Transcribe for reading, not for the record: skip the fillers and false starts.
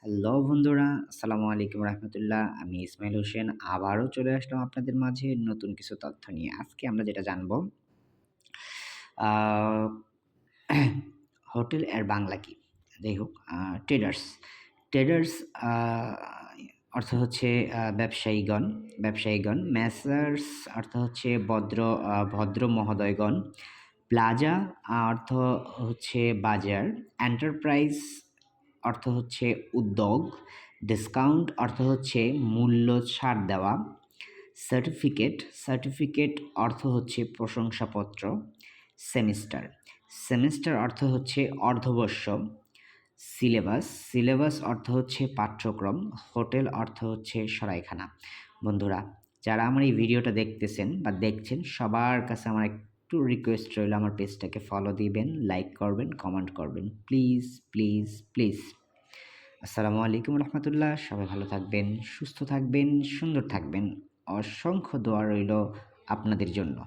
Hello বন্ধুরা, আসসালামু আলাইকুম রহমতুল্লাহ। আমি ইসমাইল হোসেন আবারও চলে আসলাম আপনাদের মাঝে নতুন কিছু তথ্য নিয়ে। আজকে আমরা যেটা জানব আ হোটেল এর বাংলা কি? যাই হোক ট্রেডার্স। ট্রেডার্স আ অর্থ হচ্ছে ব্যবসায়ীগণ, মেসার্স অর্থ হচ্ছে ভদ্র মহোদয়গণ। প্লাজা অর্থ হচ্ছে বাজার। এন্টারপ্রাইজ অর্থ হচ্ছে উদ্যোগ। ডিসকাউন্ট অর্থ হচ্ছে মূল্য ছাড় দেওয়া। সার্টিফিকেট, অর্থ হচ্ছে প্রশংসাপত্র। সেমিস্টার, অর্থ হচ্ছে অর্ধবর্ষ। সিলেবাস অর্থ হচ্ছে পাঠ্যক্রম। হোটেল অর্থ হচ্ছে সরাইখানা। বন্ধুরা, যারা আমার এই ভিডিওটা দেখতেছেন বা দেখছেন সবার কাছে আমার একটু রিকোয়েস্ট রইল, আমার পেজটাকে ফলো দিবেন, লাইক করবেন, কমেন্ট করবেন। Please, please, please. আসসালামু আলাইকুম রহমতুল্লাহ। সবাই ভালো থাকবেন, সুস্থ থাকবেন, সুন্দর থাকবেন। অসংখ্য দোয়া রইল আপনাদের জন্য।